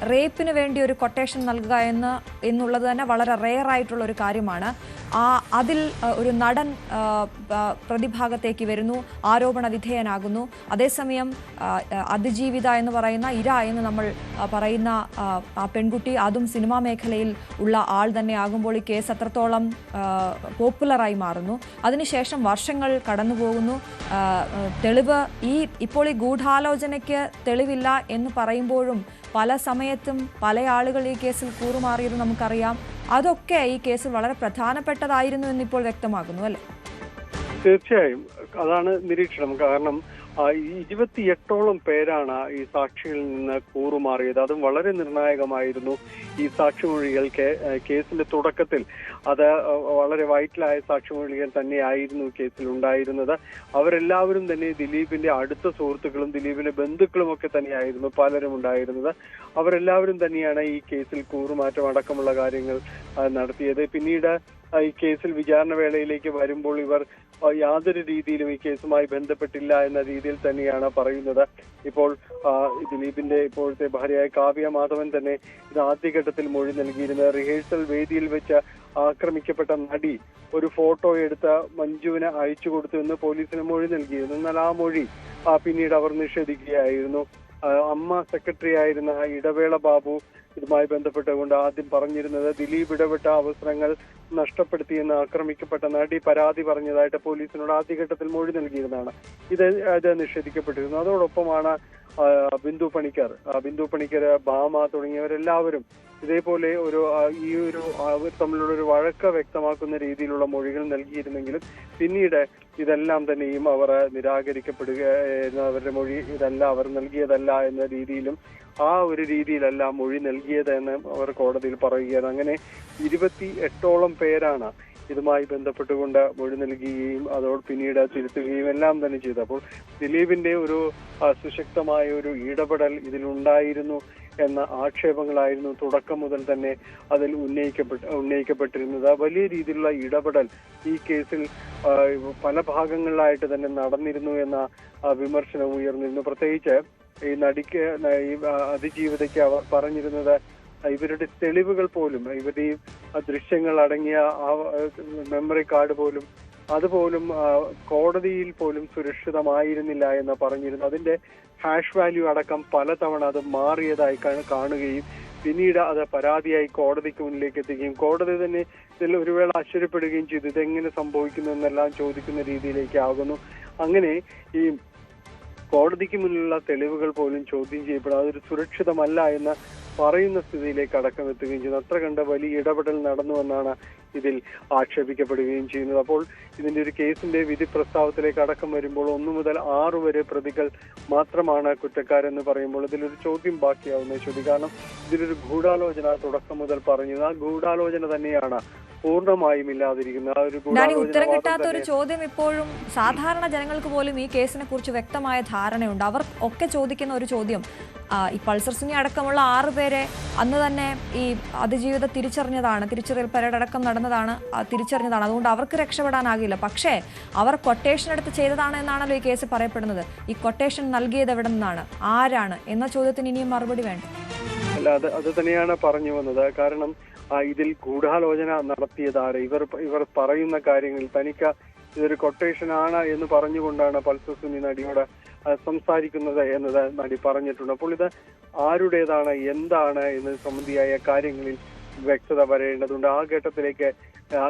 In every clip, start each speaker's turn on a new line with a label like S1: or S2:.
S1: റേപ്പിന് വേണ്ടി ഒരു കൊട്ടേഷൻ നൽകുക എന്നുള്ളത് തന്നെ വളരെ റെയർ ആയിട്ടുള്ള ഒരു കാര്യമാണ്. അതിൽ ഒരു നടൻ പ്രതിഭാഗത്തേക്ക് വരുന്നു, ആരോപണ വിധേയനാകുന്നു. അതേസമയം അതിജീവിത എന്ന് പറയുന്ന ഇര എന്ന് നമ്മൾ പറയുന്ന പെൺകുട്ടി, അതും സിനിമാ മേഖലയിൽ ഉള്ള ആൾ തന്നെ ആകുമ്പോൾ ഈ കേസ് അത്രത്തോളം പോപ്പുലറായി മാറുന്നു. അതിനുശേഷം വർഷങ്ങൾ കടന്നു പോകുന്നു. തെളിവ് ഇപ്പോൾ ഈ ഗൂഢാലോചനയ്ക്ക് തെളിവില്ല എന്ന് പറയുമ്പോഴും പല സമയത്തും പല ആളുകൾ ഈ കേസിൽ കൂറുമാറിയത് നമുക്കറിയാം. അതൊക്കെ ഈ കേസിൽ വളരെ പ്രധാനപ്പെട്ടതായിരുന്നു എന്നിപ്പോൾ വ്യക്തമാകുന്നു, അല്ലേ?
S2: തീർച്ചയായും അതാണ് നിരീക്ഷണം. കാരണം 28ഓളം പേരാണ് ഈ സാക്ഷികളിൽ നിന്ന് കൂറുമാറിയത്. അതും വളരെ നിർണായകമായിരുന്നു. ഈ സാക്ഷിമൊഴികൾ കേസിന്റെ തുടക്കത്തിൽ അത് വളരെ വൈറ്റലായ സാക്ഷിമൊഴികൾ തന്നെയായിരുന്നു കേസിൽ ഉണ്ടായിരുന്നത്. അവരെല്ലാവരും തന്നെ ദിലീപിന്റെ അടുത്ത സുഹൃത്തുക്കളും ദിലീപിന്റെ ബന്ധുക്കളും ഒക്കെ തന്നെയായിരുന്നു പലരും ഉണ്ടായിരുന്നത്. അവരെല്ലാവരും തന്നെയാണ് ഈ കേസിൽ കൂറുമാറ്റം അടക്കമുള്ള കാര്യങ്ങൾ നടത്തിയത്. പിന്നീട് ഈ കേസിൽ വിചാരണ വേളയിലേക്ക് വരുമ്പോൾ ഇവർ യാതൊരു രീതിയിലും ഈ കേസുമായി ബന്ധപ്പെട്ടില്ല എന്ന രീതിയിൽ തന്നെയാണ് പറയുന്നത്. ഇപ്പോൾ ദിലീപിന്റെ ഇപ്പോഴത്തെ ഭാര്യയായ കാവ്യ മാധവൻ തന്നെ ഇത് ആദ്യഘട്ടത്തിൽ മൊഴി നൽകിയിരുന്നത്. റിഹേഴ്സൽ വേദിയിൽ വെച്ച് ആക്രമിക്കപ്പെട്ട നടി ഒരു ഫോട്ടോ എടുത്ത് മഞ്ജുവിന് അയച്ചു കൊടുത്തു എന്ന് പോലീസിന് മൊഴി നൽകിയിരുന്നു. എന്നാൽ ആ മൊഴി പിന്നീട് അവർ നിഷേധിക്കുകയായിരുന്നു. അമ്മ സെക്രട്ടറി ആയിരുന്ന ഇടവേള ബാബു ഇതുമായി ബന്ധപ്പെട്ടുകൊണ്ട് ആദ്യം പറഞ്ഞിരുന്നത് ദിലീപ് ഇടപെട്ട അവസരങ്ങൾ നഷ്ടപ്പെടുത്തിയെന്ന് ആക്രമിക്കപ്പെട്ട നടി പരാതി പറഞ്ഞതായിട്ട് പോലീസിനോട് ആദ്യഘട്ടത്തിൽ മൊഴി നൽകിയിരുന്നതാണ്. ഇത് നിഷേധിക്കപ്പെട്ടിരുന്നു. അതോടൊപ്പമാണ് ബിന്ദു പണിക്കർ, ഭാമ തുടങ്ങിയവരെല്ലാവരും ഇതേപോലെ അവർ തമ്മിലുള്ള ഒരു വഴക്ക് വ്യക്തമാക്കുന്ന രീതിയിലുള്ള മൊഴികൾ നൽകിയിരുന്നെങ്കിലും പിന്നീട് ഇതെല്ലാം തന്നെയും അവർ നിരാകരിക്കപ്പെടുകയായിരുന്നു. അവരുടെ മൊഴി ഇതല്ല, അവർ നൽകിയതല്ല എന്ന രീതിയിലും ആ ഒരു രീതിയിലല്ല മൊഴി നൽകിയതെന്ന് അവർ കോടതിയിൽ പറയുകയാണ്. അങ്ങനെ 28ഓളം പേരാണ് ഇതുമായി ബന്ധപ്പെട്ടുകൊണ്ട് മൊഴി നൽകുകയും അതോട് പിന്നീട് തിരുത്തുകയും എല്ലാം തന്നെ ചെയ്തു. അപ്പോൾ ദിലീപിന്റെ ഒരു സുശക്തമായ ഒരു ഇടപെടൽ ഇതിലുണ്ടായിരുന്നു എന്ന ആക്ഷേപങ്ങളായിരുന്നു തുടക്കം മുതൽ തന്നെ അതിൽ ഉന്നയിക്കപ്പെട്ടിരുന്നത്. വലിയ രീതിയിലുള്ള ഇടപെടൽ ഈ കേസിൽ പല ഭാഗങ്ങളിലായിട്ട് തന്നെ നടന്നിരുന്നു എന്ന വിമർശനം ഉയർന്നിരുന്നു. പ്രത്യേകിച്ച് ഈ നടിക്ക്, ഈ അതിജീവിതയ്ക്ക് അവർ പറഞ്ഞിരുന്നത് ഇവരുടെ തെളിവുകൾ പോലും, ഇവരുടെ ഈ ദൃശ്യങ്ങൾ അടങ്ങിയ ആ മെമ്മറി കാർഡ് പോലും അതുപോലും കോടതിയിൽ പോലും സുരക്ഷിതമായിരുന്നില്ല എന്ന് പറഞ്ഞിരുന്നു. അതിന്റെ ഹാഷ് വാല്യൂ അടക്കം പലതവണ അത് മാറിയതായി കാണുകയും പിന്നീട് അത് പരാതിയായി കോടതിക്ക് മുന്നിലേക്ക് എത്തുകയും കോടതി തന്നെ ഇതിൽ ഒരു വേള ആശ്ചര്യപ്പെടുകയും ചെയ്തു. ഇതെങ്ങനെ സംഭവിക്കുന്നു എന്നെല്ലാം ചോദിക്കുന്ന രീതിയിലേക്ക് ആകുന്നു. അങ്ങനെ ഈ കോടതിക്ക് മുന്നിലുള്ള തെളിവുകൾ പോലും ചോദ്യം ചെയ്യപ്പെടും, അതൊരു സുരക്ഷിതമല്ല എന്ന് പറയുന്ന സ്ഥിതിയിലേക്ക് അടക്കം എത്തുകയും ചെയ്യുന്നു. അത്ര കണ്ട വലിയ ഇടപെടൽ നടന്നുവെന്നാണ് ഇതിൽ ആക്ഷേപിക്കപ്പെടുകയും ചെയ്യുന്നത്. അപ്പോൾ ഇതിന്റെ ഒരു കേസിന്റെ വിധി പ്രസ്താവത്തിലേക്ക് അടക്കം വരുമ്പോൾ 1 മുതൽ 6 വരെ പ്രതികൾ മാത്രമാണ് കുറ്റക്കാരെന്ന് പറയുമ്പോൾ ഇതിലൊരു ചോദ്യം ബാക്കിയാവുന്ന ചോദ്യം. കാരണം ഇതിലൊരു ഗൂഢാലോചന തുടക്കം മുതൽ പറഞ്ഞു. ആ ഗൂഢാലോചന തന്നെയാണ് പൂർണ്ണമായും ഇല്ലാതിരിക്കുന്നത്.
S1: ഉത്തരം കിട്ടാത്ത ഒരു ചോദ്യം ഇപ്പോഴും സാധാരണ ജനങ്ങൾക്ക് പോലും ഈ കേസിനെ കുറിച്ച് വ്യക്തമായ ധാരണയുണ്ട്. അവർ ഒക്കെ ചോദിക്കുന്ന ഒരു ചോദ്യം, ഈ പൾസർ സുനി അടക്കമുള്ള 6 പേരെ അന്ന് തന്നെ ഈ അതിജീവിത തിരിച്ചറിയൽ പരേഡ് അടക്കം തിരിച്ചറിഞ്ഞതാണ്. അതുകൊണ്ട് അവർക്ക് രക്ഷപ്പെടാനാകില്ല. പക്ഷേ അവർ കൊട്ടേഷൻ എടുത്ത് ചെയ്തതാണ് എന്നാണല്ലോ ഈ കേസ് പറയപ്പെടുന്നത്. ഈ കൊട്ടേഷൻ നൽകിയത് എവിടെ നിന്നാണ്, ആരാണ് എന്ന ചോദ്യത്തിന് ഇനിയും മറുപടി വേണ്ട.
S2: അല്ല, അത് തന്നെയാണ് പറഞ്ഞു വന്നത്. കാരണം ഇതിൽ ഗൂഢാലോചന നടത്തിയതാണ്. ഇവർ പറയുന്ന കാര്യങ്ങൾ തനിക്ക് ഇതൊരു കൊട്ടേഷൻ ആണ് എന്ന് പറഞ്ഞുകൊണ്ടാണ് പൾസർ സുനി നടിയോട് സംസാരിക്കുന്നത് എന്നത് നടി പറഞ്ഞിട്ടുണ്ട്. അപ്പോൾ ഇത് ആരുടേതാണ്, എന്താണ് എന്ന് സംബന്ധിയായ കാര്യങ്ങളിൽ വ്യക്തത വരേണ്ടതുണ്ട്. ആ ഘട്ടത്തിലേക്ക്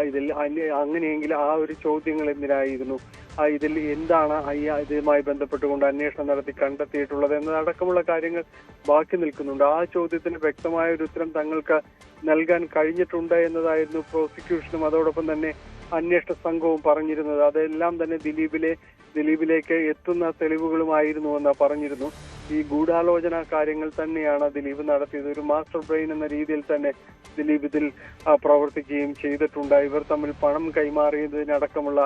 S2: ഇതിൽ അങ്ങനെയെങ്കിൽ ആ ഒരു ചോദ്യങ്ങൾ എന്തിനായിരുന്നു, ഇതിൽ എന്താണ് ഇതുമായി ബന്ധപ്പെട്ടുകൊണ്ട് അന്വേഷണം നടത്തി കണ്ടെത്തിയിട്ടുള്ളത് എന്നതടക്കമുള്ള കാര്യങ്ങൾ ബാക്കി നിൽക്കുന്നുണ്ട്. ആ ചോദ്യത്തിന് വ്യക്തമായ ഒരു ഉത്തരം തങ്ങൾക്ക് നൽകാൻ കഴിഞ്ഞിട്ടുണ്ട് എന്നതായിരുന്നു പ്രോസിക്യൂഷനും അതോടൊപ്പം തന്നെ അന്വേഷണ സംഘവും പറഞ്ഞിരുന്നത്. അതെല്ലാം തന്നെ ദിലീപിലേക്ക് എത്തുന്ന തെളിവുകളുമായിരുന്നു എന്ന് പറഞ്ഞിരുന്നു. ഈ ഗൂഢാലോചന കാര്യങ്ങൾ തന്നെയാണ് ദിലീപ് നടത്തിയത്. ഒരു മാസ്റ്റർ ബ്രെയിൻ എന്ന രീതിയിൽ തന്നെ ദിലീപ് ഇതിൽ പ്രവർത്തിക്കുകയും ചെയ്തിട്ടുണ്ട്. ഇവർ തമ്മിൽ പണം കൈമാറിയതിനടക്കമുള്ള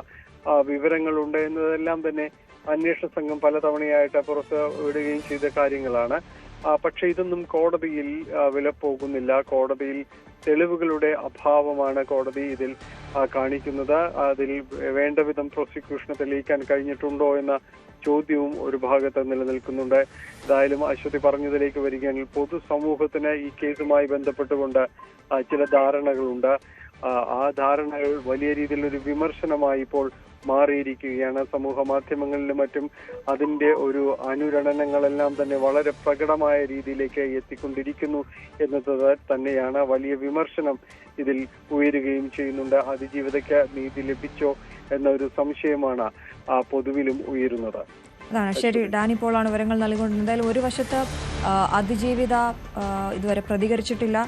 S2: വിവരങ്ങളുണ്ട് എന്നതെല്ലാം തന്നെ അന്വേഷണ സംഘം പലതവണയായിട്ട് പുറത്ത് വിടുകയും ചെയ്ത കാര്യങ്ങളാണ്. പക്ഷെ ഇതൊന്നും കോടതിയിൽ വിലപ്പോകുന്നില്ല. കോടതിയിൽ തെളിവുകളുടെ അഭാവമാണ് കോടതി ഇതിൽ കാണിക്കുന്നത്. അതിൽ വേണ്ട വിധം പ്രോസിക്യൂഷന് തെളിയിക്കാൻ കഴിഞ്ഞിട്ടുണ്ടോ എന്ന ചോദ്യവും ഒരു ഭാഗത്ത് നിലനിൽക്കുന്നുണ്ട്. ഏതായാലും അശ്വതി പറഞ്ഞതിലേക്ക് വരികയാണെങ്കിൽ പൊതുസമൂഹത്തിന് ഈ കേസുമായി ബന്ധപ്പെട്ടുകൊണ്ട് ചില ധാരണകളുണ്ട്. ആ ധാരണകൾ വലിയ രീതിയിലൊരു വിമർശനമായി ഇപ്പോൾ മാറിയിരിക്കുകയാണ്. സമൂഹ മാധ്യമങ്ങളിലും മറ്റും അതിന്റെ ഒരു അനുരണനങ്ങളെല്ലാം തന്നെ വളരെ പ്രകടമായ രീതിയിലേക്ക് എത്തിക്കൊണ്ടിരിക്കുന്നു എന്നത് തന്നെയാണ്. വലിയ വിമർശനം ഇതിൽ ഉയരുകയും ചെയ്യുന്നുണ്ട്. അതിജീവിതയ്ക്ക് നീതി ലഭിച്ചോ എന്നൊരു സംശയമാണ് പൊതുവിലും ഉയരുന്നത്.
S1: അതാണ് ശരി. ഡാനി പോളാണ് വിവരങ്ങൾ നൽകിക്കൊണ്ടിരുന്നത്. എന്തായാലും ഒരു വശത്ത് അതിജീവിത ഇതുവരെ പ്രതികരിച്ചിട്ടില്ല.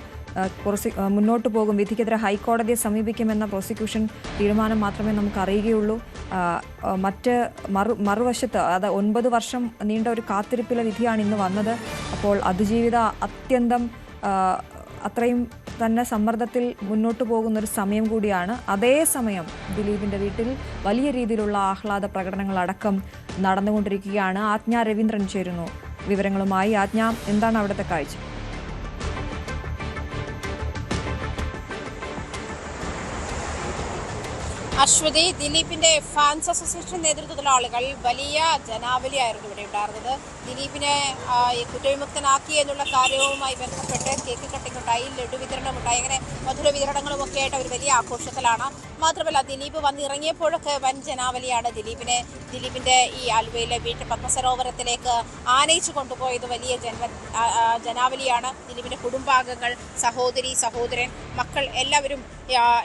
S1: മുന്നോട്ട് പോകും, വിധിക്കെതിരെ ഹൈക്കോടതിയെ സമീപിക്കുമെന്ന പ്രോസിക്യൂഷൻ തീരുമാനം മാത്രമേ നമുക്ക് അറിയുകയുള്ളൂ. മറുവശത്ത് 9 വർഷം നീണ്ട ഒരു കാത്തിരിപ്പിലെ വിധിയാണ് ഇന്ന് വന്നത്. അപ്പോൾ അതിജീവിത അത്യന്തം അത്രയും തന്നെ സമ്മർദ്ദത്തിൽ മുന്നോട്ട് പോകുന്നൊരു സമയം കൂടിയാണ്. അതേസമയം ദിലീപിൻ്റെ വീട്ടിൽ വലിയ രീതിയിലുള്ള ആഹ്ലാദ പ്രകടനങ്ങളടക്കം നടന്നുകൊണ്ടിരിക്കുകയാണ്. ആജ്ഞ രവീന്ദ്രൻ ചേരുന്നു വിവരങ്ങളുമായി. ആജ്ഞ, എന്താണ് അവിടുത്തെ കാഴ്ച?
S3: അശ്വതി, ദിലീപിന്റെ ഫാൻസ് അസോസിയേഷൻ നേതൃത്വത്തിലുള്ള ആളുകൾ വലിയ ജനാവലിയായിരുന്നു ഇവിടെ ഉണ്ടായിരുന്നത്. ദിലീപിനെ കുറ്റവിമുക്തനാക്കി എന്നുള്ള കാര്യവുമായി ബന്ധപ്പെട്ട് കേക്ക് കട്ടിംഗ് ഉണ്ടായി, ലഡു വിതരണം ഉണ്ടായി, അങ്ങനെ മധുര വിതരണങ്ങളും ഒക്കെ ആയിട്ട് അവർ വലിയ ആഘോഷത്തിലാണ്. മാത്രമല്ല, ദിലീപ് വന്നിറങ്ങിയപ്പോഴൊക്കെ വൻ ജനാവലിയാണ്. ദിലീപിന്റെ ഈ ആലുവയിലെ വീട്ടിൽ പത്മസരോവരത്തിലേക്ക് ആനയിച്ചു കൊണ്ടുപോയത് വലിയ ജനാവലിയാണ്. ദിലീപിന്റെ കുടുംബാംഗങ്ങൾ, സഹോദരി, സഹോദരൻ, മക്കൾ എല്ലാവരും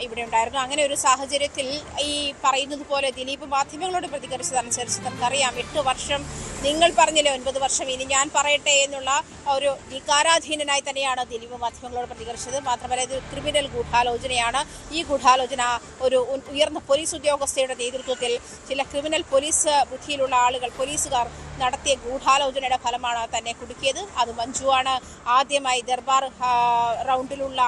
S3: ഇവിടെ ഉണ്ടായിരുന്നു. അങ്ങനെ ഒരു സാഹചര്യത്തിൽ ഈ പറയുന്നത് പോലെ ദിലീപ് മാധ്യമങ്ങളോട് പ്രതികരിച്ചതനുസരിച്ച് നമുക്കറിയാം, 8 വർഷം നിങ്ങൾ പറഞ്ഞില്ലേ 9 വർഷം, ഇനി ഞാൻ പറയട്ടെ എന്നുള്ള ഒരു വികാരാധീനനായി തന്നെയാണ് ദിലീപ് മാധ്യമങ്ങളോട് പ്രതികരിച്ചത്. മാത്രമല്ല, ഇത് ക്രിമിനൽ ഗൂഢാലോചനയാണ്. ഈ ഗൂഢാലോചന ഒരു ഉയർന്ന പോലീസ് ഉദ്യോഗസ്ഥയുടെ നേതൃത്വത്തിൽ ചില ക്രിമിനൽ പോലീസ് ബുദ്ധിയിലുള്ള ആളുകൾ, പോലീസുകാർ നടത്തിയ ഗൂഢാലോചനയുടെ ഫലമാണ് തന്നെ കുടുക്കിയത്. അത് മഞ്ജുവാണ്. ആദ്യമായി ദർബാർ റൗണ്ടിലുള്ള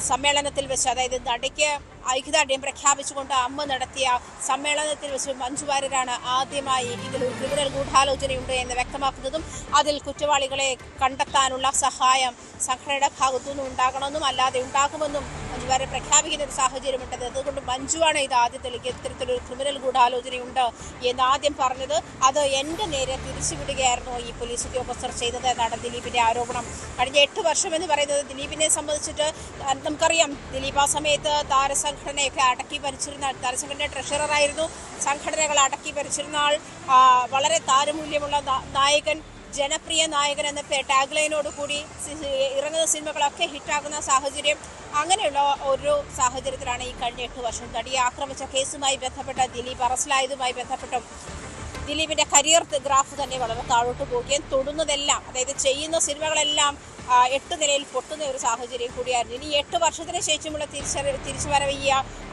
S3: സമ്മേളനത്തിൽ വെച്ച്, അതായത് നടിക്ക് ഐക്യദാർഢ്യം പ്രഖ്യാപിച്ചുകൊണ്ട് അമ്മ നടത്തിയ സമ്മേളനത്തിൽ വെച്ച് മഞ്ജു വാര്യരാണ് ആദ്യമായി ഇതിലൊരു ക്രിമിനൽ ഗൂഢാലോചനയുണ്ട് എന്ന് വ്യക്തമാക്കുന്നതും അതിൽ കുറ്റവാളികളെ കണ്ടെത്താനുള്ള സഹായം സംഘടനയുടെ ഭാഗത്തുനിന്നും ഉണ്ടാകണമെന്നും അല്ലാതെ ഉണ്ടാകുമെന്നും മഞ്ജു വാര്യർ പ്രഖ്യാപിക്കുന്ന ഒരു സാഹചര്യമുണ്ടത്. അതുകൊണ്ട് മഞ്ജുവാണ് ഇത് ആദ്യം തെളിയിക്കുക, ഇത്തരത്തിലൊരു ക്രിമിനൽ ഗൂഢാലോചനയുണ്ട് എന്ന് ആദ്യം പറഞ്ഞത്. അത് എൻ്റെ നേരെ തിരിച്ചുവിടുകയായിരുന്നു ഈ പോലീസ് ഉദ്യോഗസ്ഥർ ചെയ്തത് എന്നാണ് ദിലീപിൻ്റെ ആരോപണം. കഴിഞ്ഞ 8 വർഷം എന്ന് പറയുന്നത് ദിലീപിനെ സംബന്ധിച്ചിട്ട് നമുക്കറിയാം, ദിലീപ് ആ സമയത്ത് താരസംഘടനയൊക്കെ അടക്കി ഭരിച്ചിരുന്ന ആൾ, താരസംഘടന ട്രഷററായിരുന്നു. സംഘടനകൾ അടക്കി ഭരിച്ചിരുന്ന ആൾ, വളരെ താരമൂല്യമുള്ള നായകൻ, ജനപ്രിയ നായകൻ എന്ന ടാഗ്ലൈനോട് കൂടി ഇറങ്ങുന്ന സിനിമകളൊക്കെ ഹിറ്റാകുന്ന സാഹചര്യം. അങ്ങനെയുള്ള ഒരു സാഹചര്യത്തിലാണ് ഈ കഴിഞ്ഞ 8 വർഷം നടിയെ ആക്രമിച്ച കേസുമായി ബന്ധപ്പെട്ട ദിലീപ് അറസ്റ്റിലായതുമായി ബന്ധപ്പെട്ടും ദിലീപിൻ്റെ കരിയർ ഗ്രാഫ് തന്നെ വളരെ താഴോട്ട് പോവുകയും തൊടുന്നതെല്ലാം, അതായത് ചെയ്യുന്ന സിനിമകളെല്ലാം 8 നിലയിൽ പൊട്ടുന്ന ഒരു സാഹചര്യം കൂടിയായിരുന്നു. ഇനി 8 വർഷത്തിന് ശേഷമുള്ള തിരിച്ചുവരവ് ഈ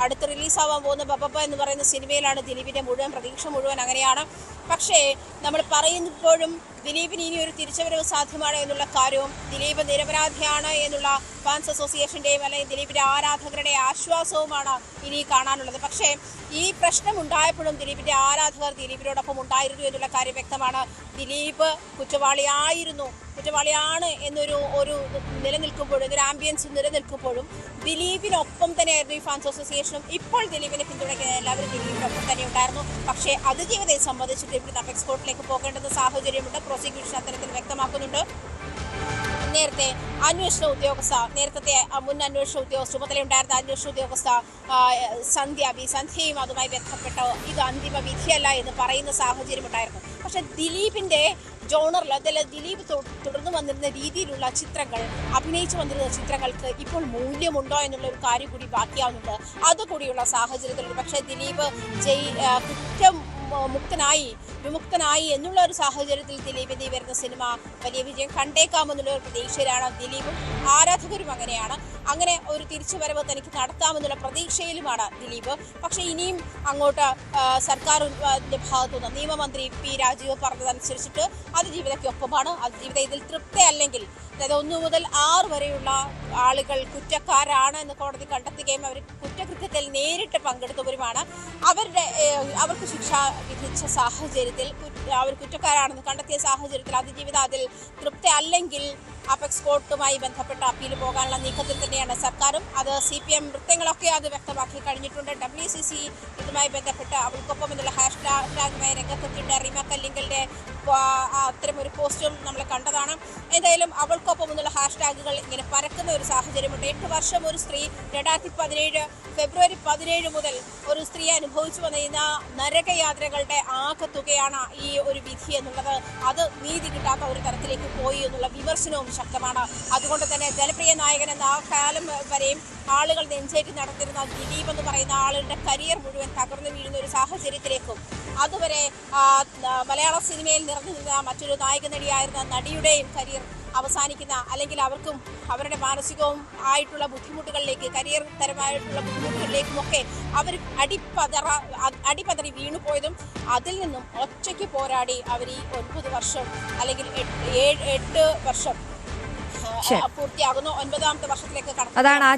S3: അടുത്ത് റിലീസാവാൻ പോകുന്ന ബബബ എന്ന് പറയുന്ന സിനിമയിലാണ് ദിലീപിൻ്റെ പ്രതീക്ഷ മുഴുവൻ അങ്ങനെയാണ്. പക്ഷേ നമ്മൾ പറയുമ്പോഴും ദിലീപിന് ഇനി ഒരു തിരിച്ചുവരവ് സാധ്യമാണ് എന്നുള്ള കാര്യവും ദിലീപ് നിരപരാധിയാണ് എന്നുള്ള ഫാൻസ് അസോസിയേഷൻ്റെയും അല്ലെങ്കിൽ ദിലീപിൻ്റെ ആരാധകരുടെ ആശ്വാസവുമാണ് ഇനി കാണാനുള്ളത്. പക്ഷേ ഈ പ്രശ്നം ഉണ്ടായപ്പോഴും ദിലീപിൻ്റെ ആരാധകർ ദിലീപിനോടൊപ്പം ഉണ്ടായിരുന്നു എന്നുള്ള കാര്യം വ്യക്തമാണ്. ദിലീപ് കുറ്റവാളിയാണ് എന്നൊരു നിലനിൽക്കുമ്പോഴും, ഒരു ആംബിയൻസ് നിലനിൽക്കുമ്പോഴും ദിലീപിനൊപ്പം തന്നെയായിരുന്നു ഈ ഫാൻസ് അസോസിയേഷനും. ഇപ്പോൾ ദിലീപിനെ പിന്തുണയ്ക്കുന്ന എല്ലാവരും ദിലീപിനൊപ്പം തന്നെ ഉണ്ടായിരുന്നു. പക്ഷേ അതിജീവിതയെ സംബന്ധിച്ചിട്ട് ഇവിടുന്ന് അപെക്സ് കോർട്ടിലേക്ക് പോകേണ്ടുന്ന സാഹചര്യമുണ്ട്. പ്രോസിക്യൂഷൻ അത്തരത്തിൽ വ്യക്തമാക്കുന്നുണ്ട്. നേരത്തെ അന്വേഷണ ഉദ്യോഗസ്ഥ, നേരത്തെ മുൻ അന്വേഷണ ഉദ്യോഗസ്ഥ, ചുമതലയുണ്ടായിരുന്ന അന്വേഷണ ഉദ്യോഗസ്ഥ സന്ധ്യയും അതുമായി ബന്ധപ്പെട്ട് ഇത് അന്തിമ വിധിയല്ല എന്ന് പറയുന്ന സാഹചര്യമുണ്ടായിരുന്നു. പക്ഷെ ദിലീപിൻ്റെ ജോണറിൽ, അതല്ല ദിലീപ് തുടർന്ന് വന്നിരുന്ന രീതിയിലുള്ള ചിത്രങ്ങൾ, അഭിനയിച്ചു വന്നിരുന്ന ചിത്രങ്ങൾക്ക് ഇപ്പോൾ മൂല്യമുണ്ടോ എന്നുള്ള ഒരു കാര്യം കൂടി ബാക്കിയാവുന്നുണ്ട്. അതുകൂടിയുള്ള സാഹചര്യത്തിലുണ്ട്. പക്ഷേ ദിലീപ് വിമുക്തനായി എന്നുള്ള ഒരു സാഹചര്യത്തിൽ ദിലീപിൻ്റെ വരുന്ന സിനിമ വലിയ വിജയം കണ്ടേക്കാമെന്നുള്ള ഒരു പ്രതീക്ഷയിലാണ് ദിലീപും ആരാധകരും. അങ്ങനെ ഒരു തിരിച്ചുവരവ് തനിക്ക് നടത്താമെന്നുള്ള പ്രതീക്ഷയിലുമാണ് ദിലീപ്. പക്ഷേ ഇനിയും അങ്ങോട്ട് സർക്കാരിൻ്റെ ഭാഗത്തുനിന്ന് നിയമമന്ത്രി പി രാജീവ് പറഞ്ഞതനുസരിച്ചിട്ട് അതിജീവിതയ്ക്കൊപ്പമാണ്. അതിജീവിത ഇതിൽ തൃപ്തിയല്ലെങ്കിൽ, അതായത് 1 മുതൽ 6 വരെയുള്ള ആളുകൾ കുറ്റക്കാരാണ് എന്ന് കോടതി കണ്ടെത്തുകയും അവർ കുറ്റകൃത്യത്തിൽ നേരിട്ട് പങ്കെടുത്തവരുമാണ്, അവർക്ക് ശിക്ഷ വിധിച്ച സാഹചര്യത്തിൽ അവർ കുറ്റക്കാരാണെന്ന് കണ്ടെത്തിയ സാഹചര്യത്തിൽ അതിജീവിത അതിൽ തൃപ്തി അല്ലെങ്കിൽ അപെക്സ് കോർട്ടുമായി ബന്ധപ്പെട്ട അപ്പീൽ പോകാനുള്ള നീക്കത്തിൽ തന്നെയാണ് സർക്കാരും. അത് CPM വൃത്തങ്ങളൊക്കെ അത് വ്യക്തമാക്കി കഴിഞ്ഞിട്ടുണ്ട്. WCC ഇതുമായി ബന്ധപ്പെട്ട് അവൾക്കൊപ്പം എന്നുള്ള ഹാഷ്ടാഗുമായി രംഗത്തെത്തിയിട്ട് റീമ കല്ലിങ്കലിന്റെ അത്തരം ഒരു പോസ്റ്റും നമ്മൾ കണ്ടതാണ്. എന്തായാലും അവൾക്കൊപ്പം എന്നുള്ള ഹാഷ്ടാഗുകൾ ഇങ്ങനെ പരക്കുന്ന ഒരു സാഹചര്യമുണ്ട്. 8 വർഷം ഒരു സ്ത്രീ 2017 ഫെബ്രുവരി 17 മുതൽ ഒരു സ്ത്രീ അനുഭവിച്ചു വന്നിരുന്ന നരകയാത്രകളുടെ ആകെ തുകയാണ് ഈ ഒരു വിധി എന്നുള്ളത്. അത് നീതി കിട്ടാത്ത ഒരു തരത്തിലേക്ക് പോയി എന്നുള്ള വിമർശനവും ശക്തമാണ്. അതുകൊണ്ട് തന്നെ ജനപ്രിയ നായകൻ എന്ന ആ കാലം വരെയും ആളുകൾ നെഞ്ചേറ്റി നടത്തിരുന്ന ദിലീപ് എന്ന് പറയുന്ന ആളുടെ കരിയർ മുഴുവൻ തകർന്നു വീഴുന്ന ഒരു സാഹചര്യത്തിലേക്കും അതുവരെ മലയാള സിനിമയിൽ നിറഞ്ഞു നിന്ന മറ്റൊരു നായക നടിയായിരുന്ന നടിയുടെയും കരിയർ അവസാനിക്കുന്ന അല്ലെങ്കിൽ അവർക്കും അവരുടെ മാനസികവും ആയിട്ടുള്ള ബുദ്ധിമുട്ടുകളിലേക്ക് കരിയർ തരമായിട്ടുള്ള ബുദ്ധിമുട്ടുകളിലേക്കുമൊക്കെ അവർ അടിപതറി വീണുപോയതും അതിൽ നിന്നും ഒറ്റയ്ക്ക് പോരാടി അവർ ഈ 9 വർഷം അല്ലെങ്കിൽ 8 വർഷം പൂർത്തിയാകുന്നു. 9ാമത്തെ വർഷത്തിലേക്ക് കടന്നു.
S1: അതാണ് ആ